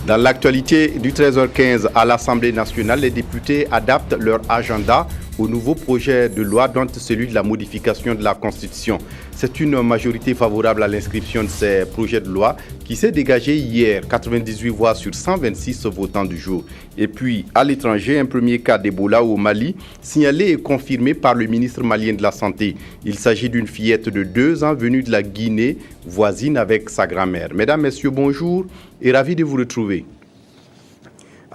Dans l'actualité du 13h15 à l'Assemblée nationale, les députés adaptent leur agenda au nouveau projet de loi, dont celui de la modification de la Constitution. C'est une majorité favorable à l'inscription de ces projets de loi qui s'est dégagée hier, 98 voix sur 126 votants du jour. Et puis, à l'étranger, un premier cas d'Ebola au Mali, signalé et confirmé par le ministre malien de la Santé. Il s'agit d'une fillette de 2 ans venue de la Guinée, voisine avec sa grand-mère. Mesdames, Messieurs, bonjour et ravi de vous retrouver.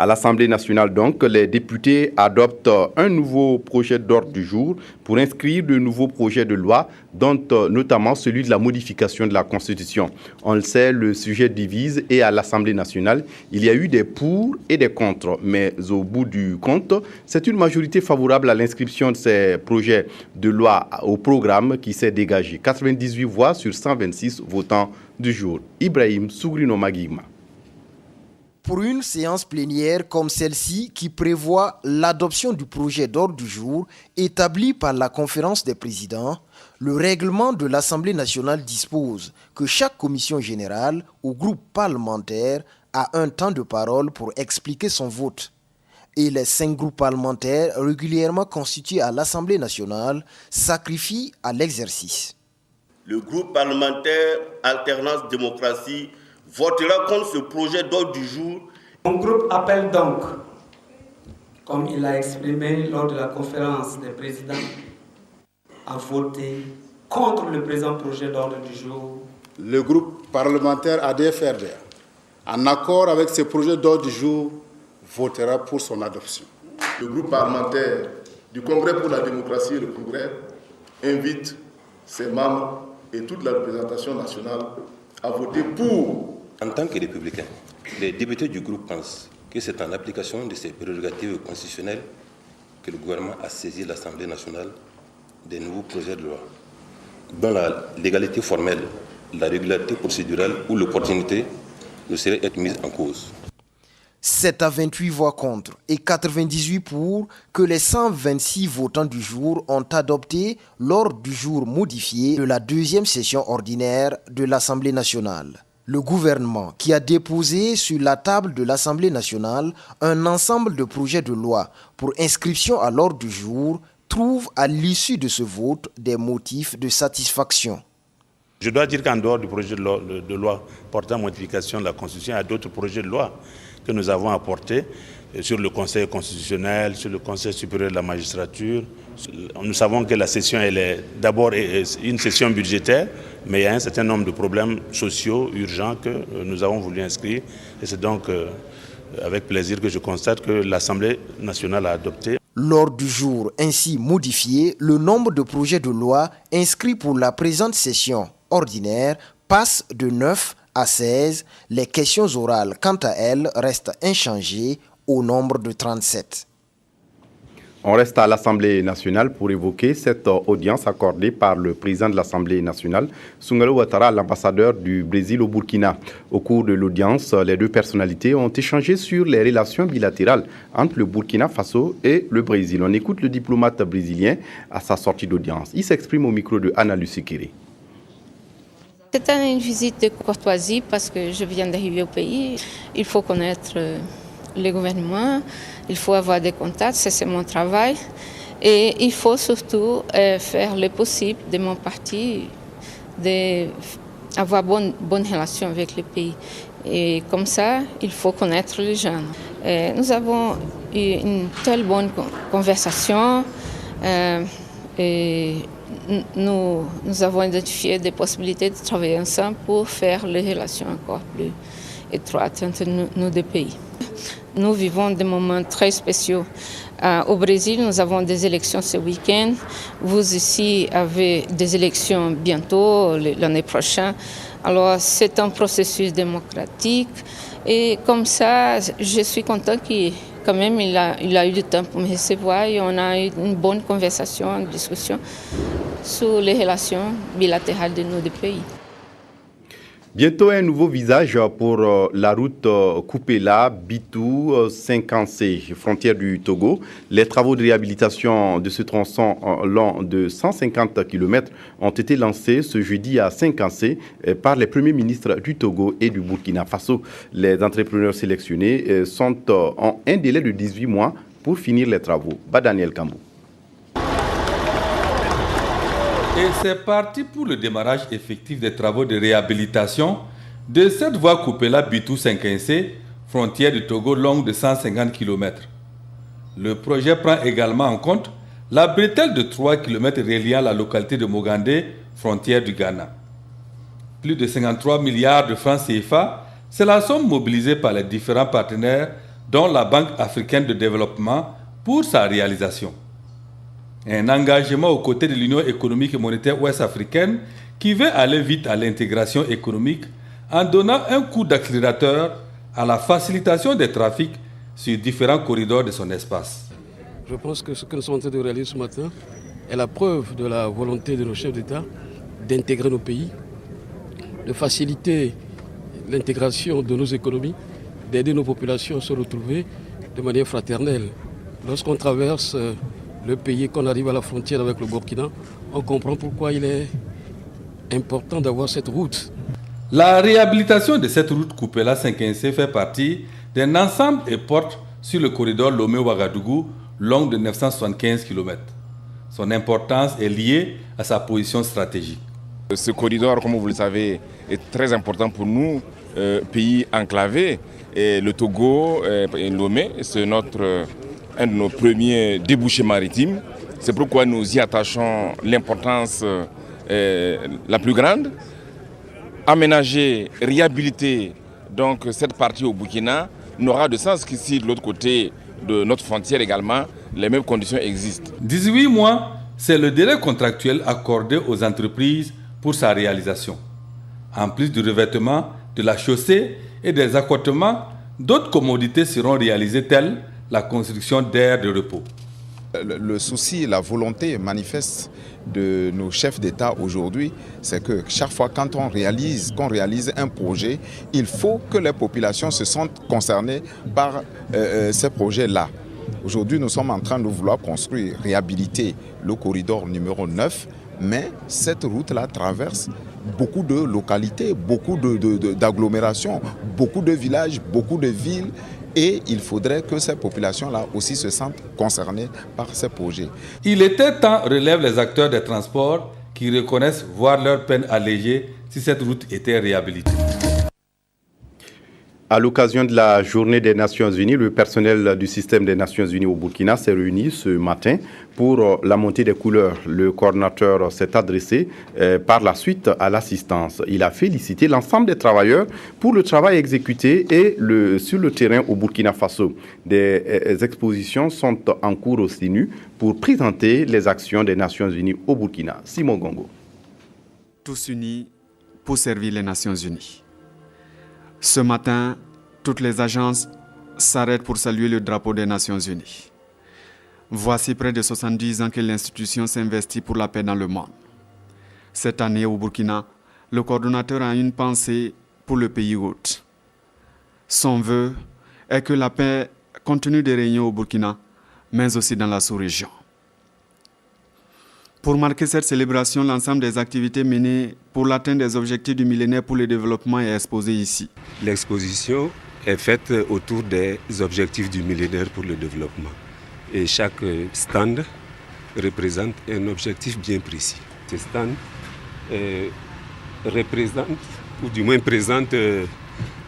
À l'Assemblée nationale, donc, les députés adoptent un nouveau projet d'ordre du jour pour inscrire de nouveaux projets de loi, dont notamment celui de la modification de la Constitution. On le sait, le sujet divise et à l'Assemblée nationale, il y a eu des pour et des contre. Mais au bout du compte, c'est une majorité favorable à l'inscription de ces projets de loi au programme qui s'est dégagé. 98 voix sur 126 votants du jour. Ibrahim Sougrino Maguima. Pour une séance plénière comme celle-ci qui prévoit l'adoption du projet d'ordre du jour établi par la conférence des présidents, le règlement de l'Assemblée nationale dispose que chaque commission générale ou groupe parlementaire a un temps de parole pour expliquer son vote. Et les 5 groupes parlementaires régulièrement constitués à l'Assemblée nationale sacrifient à l'exercice. Le groupe parlementaire Alternance Démocratie votera contre ce projet d'ordre du jour. Mon groupe appelle donc, comme il l'a exprimé lors de la conférence des présidents, à voter contre le présent projet d'ordre du jour. Le groupe parlementaire ADFRD, en accord avec ce projet d'ordre du jour, votera pour son adoption. Le groupe parlementaire du Congrès pour la démocratie et le progrès invite ses membres et toute la représentation nationale à voter pour. En tant que républicains, les députés du groupe pensent que c'est en application de ces prérogatives constitutionnelles que le gouvernement a saisi l'Assemblée nationale des nouveaux projets de loi, dont la légalité formelle, la régularité procédurale ou l'opportunité ne seraient être mises en cause. 7 à 28 voix contre et 98 pour que les 126 votants du jour ont adopté l'ordre du jour modifié de la deuxième session ordinaire de l'Assemblée nationale. Le gouvernement, qui a déposé sur la table de l'Assemblée nationale un ensemble de projets de loi pour inscription à l'ordre du jour, trouve à l'issue de ce vote des motifs de satisfaction. Je dois dire qu'en dehors du projet de loi portant modification de la Constitution, il y a d'autres projets de loi que nous avons apportés sur le Conseil constitutionnel, sur le Conseil supérieur de la magistrature. Nous savons que la session, elle est d'abord une session budgétaire, mais il y a un certain nombre de problèmes sociaux urgents que nous avons voulu inscrire. Et c'est donc avec plaisir que je constate que l'Assemblée nationale a adopté. L'ordre du jour ainsi modifié, le nombre de projets de loi inscrits pour la présente session ordinaire passe de 9 à 16. Les questions orales, quant à elles, restent inchangées au nombre de 37. On reste à l'Assemblée nationale pour évoquer cette audience accordée par le président de l'Assemblée nationale, Soumana Ouattara, l'ambassadeur du Brésil au Burkina. Au cours de l'audience, les deux personnalités ont échangé sur les relations bilatérales entre le Burkina Faso et le Brésil. On écoute le diplomate brésilien à sa sortie d'audience. Il s'exprime au micro de Anna Lusikiri. C'était une visite de courtoisie parce que je viens d'arriver au pays. Il faut connaître le gouvernement, il faut avoir des contacts, c'est mon travail. Et il faut surtout faire le possible de mon parti, d'avoir bonne relation avec le pays. Et comme ça, il faut connaître les gens. Et nous avons eu une telle bonne conversation. Et nous avons identifié des possibilités de travailler ensemble pour faire les relations encore plus étroites entre nos deux pays. Nous vivons des moments très spéciaux. Au Brésil, nous avons des élections ce week-end. Vous ici avez des élections bientôt, l'année prochaine. Alors, c'est un processus démocratique. Et comme ça, je suis content qu'il quand même, il a eu du temps pour me recevoir et on a eu une bonne conversation, une discussion sur les relations bilatérales de nos deux pays. Bientôt un nouveau visage pour la route Kupela-Bitou 50C, frontière du Togo. Les travaux de réhabilitation de ce tronçon long de 150 km ont été lancés ce jeudi à 50C par les premiers ministres du Togo et du Burkina Faso. Les entrepreneurs sélectionnés ont un délai de 18 mois pour finir les travaux. Daniel Kambou. Et c'est parti pour le démarrage effectif des travaux de réhabilitation de cette voie Kupela-Bitou 50C, frontière du Togo longue de 150 km. Le projet prend également en compte la bretelle de 3 km reliant la localité de Mogandé, frontière du Ghana. Plus de 53 milliards de francs CFA, c'est la somme mobilisée par les différents partenaires, dont la Banque africaine de développement, pour sa réalisation. Un engagement aux côtés de l'Union économique et monétaire ouest-africaine qui veut aller vite à l'intégration économique en donnant un coup d'accélérateur à la facilitation des trafics sur différents corridors de son espace. Je pense que ce que nous sommes en train de réaliser ce matin est la preuve de la volonté de nos chefs d'État d'intégrer nos pays, de faciliter l'intégration de nos économies, d'aider nos populations à se retrouver de manière fraternelle. Lorsqu'on traverse le pays, qu'on arrive à la frontière avec le Burkina, on comprend pourquoi il est important d'avoir cette route. La réhabilitation de cette route Kupela 50C fait partie d'un ensemble et porte sur le corridor Lomé-Ouagadougou, long de 975 km. Son importance est liée à sa position stratégique. Ce corridor, comme vous le savez, est très important pour nous, pays enclavé. Et le Togo et Lomé, c'est un de nos premiers débouchés maritimes. C'est pourquoi nous y attachons l'importance la plus grande. Aménager, réhabiliter donc cette partie au Burkina n'aura de sens qu'ici, de l'autre côté de notre frontière également, les mêmes conditions existent. 18 mois, c'est le délai contractuel accordé aux entreprises pour sa réalisation. En plus du revêtement de la chaussée et des accotements, d'autres commodités seront réalisées telles la construction d'aires de repos. Le souci, la volonté manifeste de nos chefs d'État aujourd'hui, c'est que chaque fois qu'on réalise un projet, il faut que les populations se sentent concernées par ces projets-là. Aujourd'hui, nous sommes en train de vouloir construire, réhabiliter le corridor numéro 9, mais cette route-là traverse beaucoup de localités, beaucoup d'agglomérations, beaucoup de villages, beaucoup de villes. Et il faudrait que ces populations-là aussi se sentent concernées par ces projets. Il était temps, relèvent les acteurs des transports, qui reconnaissent voir leur peine allégée si cette route était réhabilitée. À l'occasion de la journée des Nations Unies, le personnel du système des Nations Unies au Burkina s'est réuni ce matin pour la montée des couleurs. Le coordinateur s'est adressé par la suite à l'assistance. Il a félicité l'ensemble des travailleurs pour le travail exécuté et sur le terrain au Burkina Faso. Des expositions sont en cours au CNU pour présenter les actions des Nations Unies au Burkina. Simon Gongo. Tous unis pour servir les Nations Unies. Ce matin, toutes les agences s'arrêtent pour saluer le drapeau des Nations Unies. Voici près de 70 ans que l'institution s'investit pour la paix dans le monde. Cette année, au Burkina, le coordonnateur a une pensée pour le pays hôte. Son vœu est que la paix continue de régner au Burkina, mais aussi dans la sous-région. Pour marquer cette célébration, l'ensemble des activités menées pour l'atteinte des objectifs du millénaire pour le développement est exposé ici. L'exposition est faite autour des objectifs du millénaire pour le développement. Et chaque stand représente un objectif bien précis. Ces stands représentent, ou du moins présentent,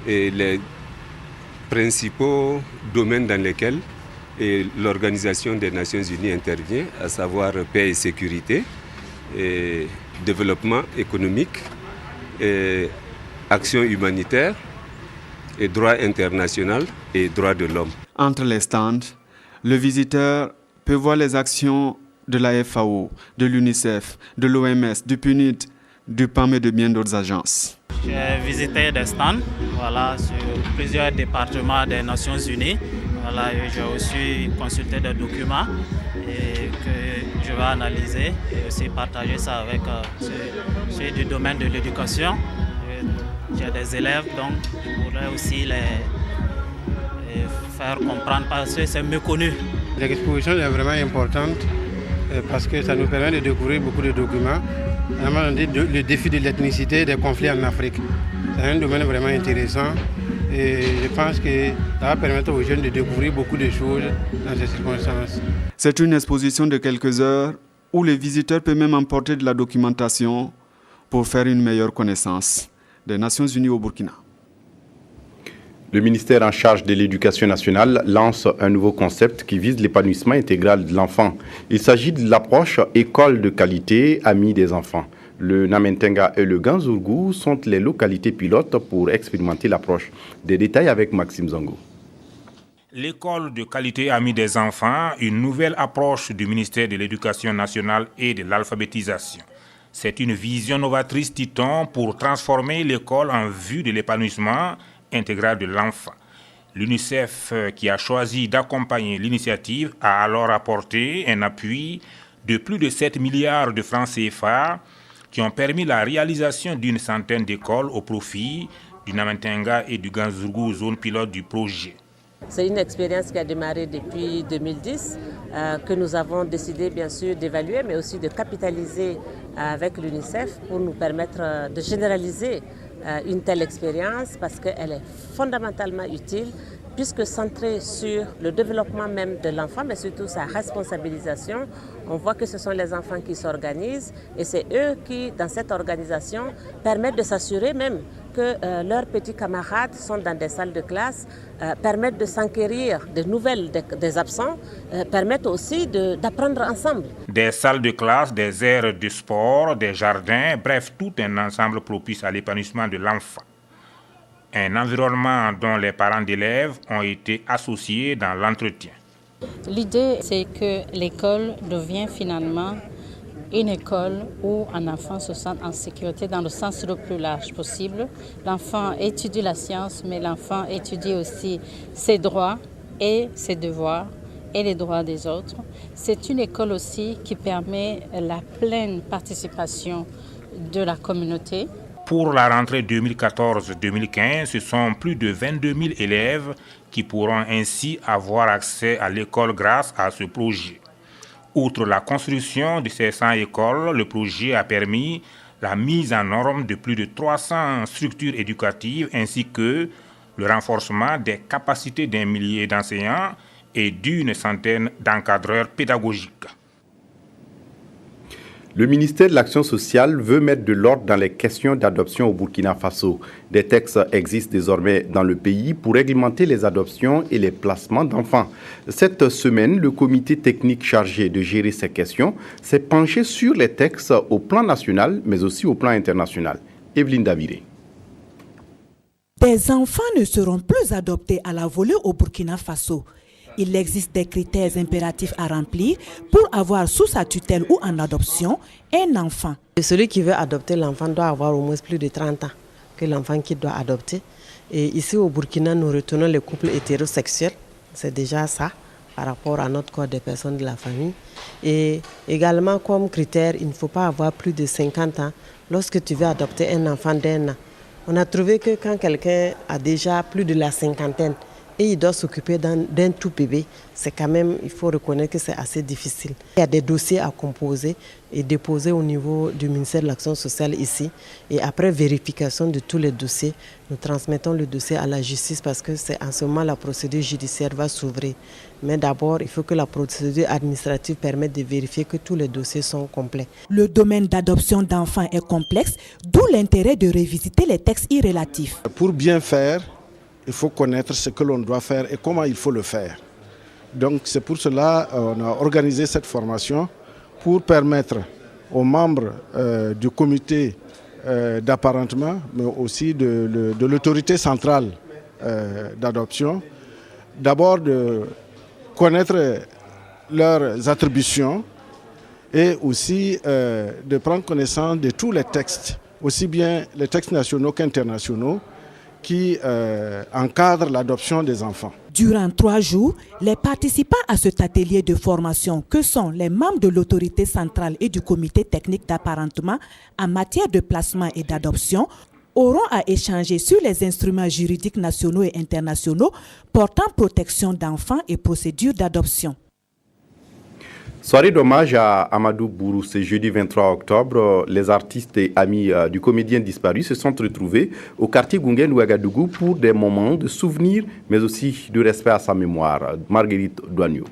les principaux domaines dans lesquels l'Organisation des Nations Unies intervient, à savoir paix et sécurité, et développement économique, et action humanitaire, et droit international et droits de l'homme. Entre les stands, le visiteur peut voir les actions de la FAO, de l'UNICEF, de l'OMS, du PNUD, du PAM et de bien d'autres agences. J'ai visité des stands sur plusieurs départements des Nations Unies. J'ai aussi consulté des documents que je vais analyser et aussi partager ça avec ceux du domaine de l'éducation. j'ai des élèves, donc je voudrais aussi les faire comprendre parce que c'est méconnu. L'exposition est vraiment importante parce que ça nous permet de découvrir beaucoup de documents. Le défi de l'ethnicité des conflits en Afrique. C'est un domaine vraiment intéressant et je pense que ça va permettre aux jeunes de découvrir beaucoup de choses dans ces circonstances. C'est une exposition de quelques heures où les visiteurs peuvent même emporter de la documentation pour faire une meilleure connaissance des Nations Unies au Burkina. Le ministère en charge de l'Éducation nationale lance un nouveau concept qui vise l'épanouissement intégral de l'enfant. Il s'agit de l'approche école de qualité, amis des enfants. Le Namentenga et le Ganzourgou sont les localités pilotes pour expérimenter l'approche. Des détails avec Maxime Zango. L'école de qualité amis des enfants, une nouvelle approche du ministère de l'Éducation nationale et de l'alphabétisation. C'est une vision novatrice, dit-on, pour transformer l'école en vue de l'épanouissement intégral de l'enfant. L'UNICEF, qui a choisi d'accompagner l'initiative, a alors apporté un appui de plus de 7 milliards de francs CFA qui ont permis la réalisation d'une centaine d'écoles au profit du Namentenga et du Ganzourgou, zone pilote du projet. C'est une expérience qui a démarré depuis 2010, que nous avons décidé bien sûr d'évaluer, mais aussi de capitaliser avec l'UNICEF pour nous permettre de généraliser une telle expérience parce qu'elle est fondamentalement utile puisque centrée sur le développement même de l'enfant, mais surtout sa responsabilisation. On voit que ce sont les enfants qui s'organisent et c'est eux qui, dans cette organisation, permettent de s'assurer même que leurs petits camarades sont dans des salles de classe, permettent de s'enquérir des nouvelles des absents, permettent aussi d'apprendre ensemble. Des salles de classe, des aires de sport, des jardins, bref, tout un ensemble propice à l'épanouissement de l'enfant. Un environnement dont les parents d'élèves ont été associés dans l'entretien. L'idée, c'est que l'école devient finalement une école où un enfant se sent en sécurité dans le sens le plus large possible. L'enfant étudie la science, mais l'enfant étudie aussi ses droits et ses devoirs et les droits des autres. C'est une école aussi qui permet la pleine participation de la communauté. Pour la rentrée 2014-2015, ce sont plus de 22 000 élèves qui pourront ainsi avoir accès à l'école grâce à ce projet. Outre la construction de ces 100 écoles, le projet a permis la mise en norme de plus de 300 structures éducatives ainsi que le renforcement des capacités d'un millier d'enseignants et d'une centaine d'encadreurs pédagogiques. Le ministère de l'Action sociale veut mettre de l'ordre dans les questions d'adoption au Burkina Faso. Des textes existent désormais dans le pays pour réglementer les adoptions et les placements d'enfants. Cette semaine, le comité technique chargé de gérer ces questions s'est penché sur les textes au plan national, mais aussi au plan international. Evelyne Daviré. Des enfants ne seront plus adoptés à la volée au Burkina Faso. Il existe des critères impératifs à remplir pour avoir sous sa tutelle ou en adoption un enfant. Celui qui veut adopter l'enfant doit avoir au moins plus de 30 ans que l'enfant qui doit adopter. Et ici au Burkina, nous retenons les couples hétérosexuels. C'est déjà ça par rapport à notre code des personnes de la famille. Et également comme critère, il ne faut pas avoir plus de 50 ans lorsque tu veux adopter un enfant d'1 an. On a trouvé que quand quelqu'un a déjà plus de la cinquantaine, et il doit s'occuper d'un tout bébé, c'est quand même, il faut reconnaître que c'est assez difficile. Il y a des dossiers à composer et déposer au niveau du ministère de l'Action sociale ici. Et après vérification de tous les dossiers, nous transmettons le dossier à la justice parce que c'est en ce moment la procédure judiciaire va s'ouvrir. Mais d'abord, il faut que la procédure administrative permette de vérifier que tous les dossiers sont complets. Le domaine d'adoption d'enfants est complexe, d'où l'intérêt de revisiter les textes irrélatifs. Pour bien faire, il faut connaître ce que l'on doit faire et comment il faut le faire. Donc c'est pour cela qu'on a organisé cette formation pour permettre aux membres du comité d'apparentement, mais aussi de l'autorité centrale d'adoption, d'abord de connaître leurs attributions et aussi de prendre connaissance de tous les textes, aussi bien les textes nationaux qu'internationaux, qui encadre l'adoption des enfants. Durant 3 jours, les participants à cet atelier de formation, que sont les membres de l'autorité centrale et du comité technique d'apparentement en matière de placement et d'adoption, auront à échanger sur les instruments juridiques nationaux et internationaux portant protection d'enfants et procédures d'adoption. Soirée d'hommage à Amadou Bourou, ce jeudi 23 octobre. Les artistes et amis du comédien disparu se sont retrouvés au quartier Gungen Ouagadougou pour des moments de souvenir, mais aussi de respect à sa mémoire. Marguerite Douagneau.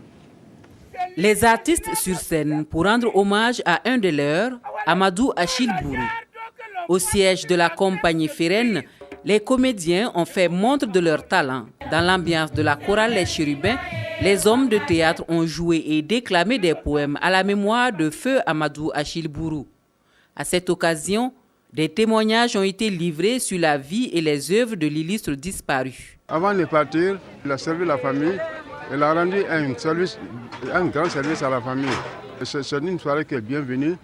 Les artistes sur scène pour rendre hommage à un de leurs, Amadou Achille Bourou. Au siège de la compagnie Férène, les comédiens ont fait montre de leur talent. Dans l'ambiance de la chorale Les Chérubins, les hommes de théâtre ont joué et déclamé des poèmes à la mémoire de feu Amadou Achille Bourou. À cette occasion, des témoignages ont été livrés sur la vie et les œuvres de l'illustre disparu. Avant de partir, il a servi la famille, il a rendu un grand service à la famille. C'est une soirée qui est bienvenue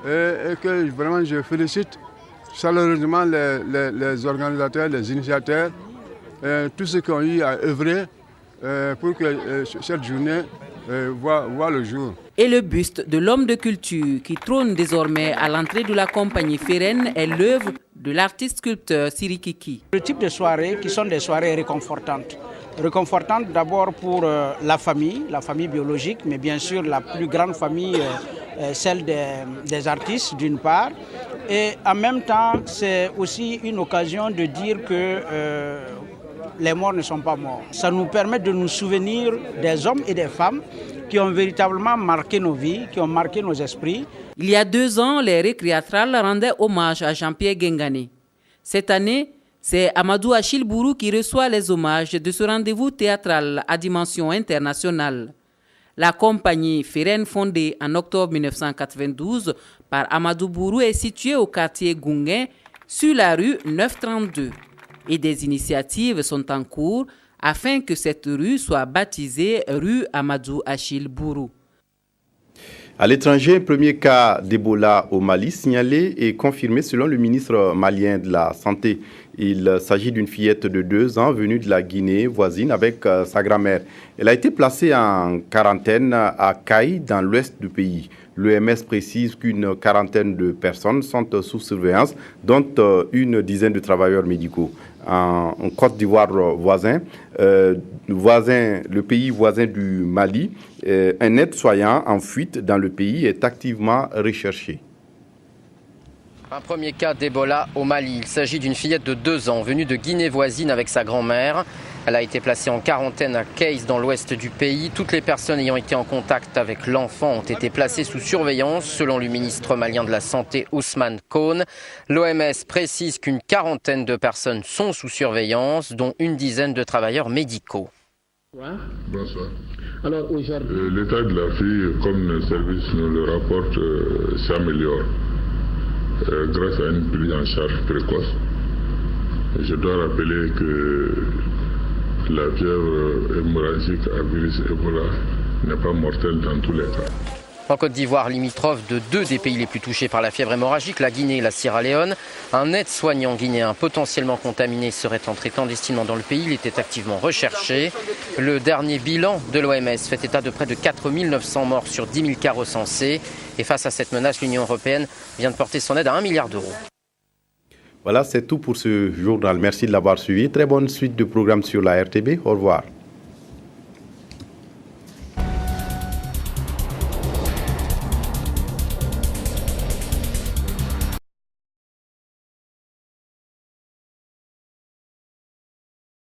et que vraiment je félicite chaleureusement les organisateurs, les initiateurs, tous ceux qui ont eu à œuvrer pour que cette journée voit le jour. Et le buste de l'homme de culture qui trône désormais à l'entrée de la compagnie Férène est l'œuvre de l'artiste sculpteur Sirikiki. Le type de soirées qui sont des soirées réconfortantes. Réconfortantes d'abord pour la famille biologique, mais bien sûr la plus grande famille, celle des artistes d'une part. Et en même temps, c'est aussi une occasion de dire que les morts ne sont pas morts. Ça nous permet de nous souvenir des hommes et des femmes qui ont véritablement marqué nos vies, qui ont marqué nos esprits. Il y a 2 ans, les récréatrales rendaient hommage à Jean-Pierre Guengane. Cette année, c'est Amadou Achille Bourou qui reçoit les hommages de ce rendez-vous théâtral à dimension internationale. La compagnie Férène, fondée en octobre 1992 par Amadou Bourou, est située au quartier Gungen, sur la rue 932. Et des initiatives sont en cours afin que cette rue soit baptisée rue Amadou Achille Bourou. À l'étranger, un premier cas d'Ebola au Mali signalé et confirmé selon le ministre malien de la Santé. Il s'agit d'une fillette de 2 ans venue de la Guinée voisine avec sa grand-mère. Elle a été placée en quarantaine à Kaï, dans l'ouest du pays. L'OMS précise qu'une quarantaine de personnes sont sous surveillance, dont une dizaine de travailleurs médicaux. En Côte d'Ivoire le pays voisin du Mali, un aide-soignant en fuite dans le pays est activement recherché. Un premier cas d'Ebola au Mali. Il s'agit d'une fillette de 2 ans venue de Guinée voisine avec sa grand-mère. Elle a été placée en quarantaine à Keis dans l'ouest du pays. Toutes les personnes ayant été en contact avec l'enfant ont été placées sous surveillance selon le ministre malien de la Santé Ousmane Kone. L'OMS précise qu'une quarantaine de personnes sont sous surveillance, dont une dizaine de travailleurs médicaux. Bonsoir. Alors aujourd'hui, l'état de la fille, comme le service nous le rapporte, s'améliore grâce à une prise en charge précoce. Je dois rappeler que la fièvre hémorragique à virus Ebola n'est pas mortelle dans tous les cas. En Côte d'Ivoire, limitrophe de 2 des pays les plus touchés par la fièvre hémorragique, la Guinée et la Sierra Leone, un aide-soignant guinéen potentiellement contaminé serait entré clandestinement dans le pays. Il était activement recherché. Le dernier bilan de l'OMS fait état de près de 4 900 morts sur 10 000 cas recensés. Et face à cette menace, l'Union européenne vient de porter son aide à 1 milliard d'euros. Voilà, c'est tout pour ce journal. Merci de l'avoir suivi. Très bonne suite de programmes sur la RTB. Au revoir.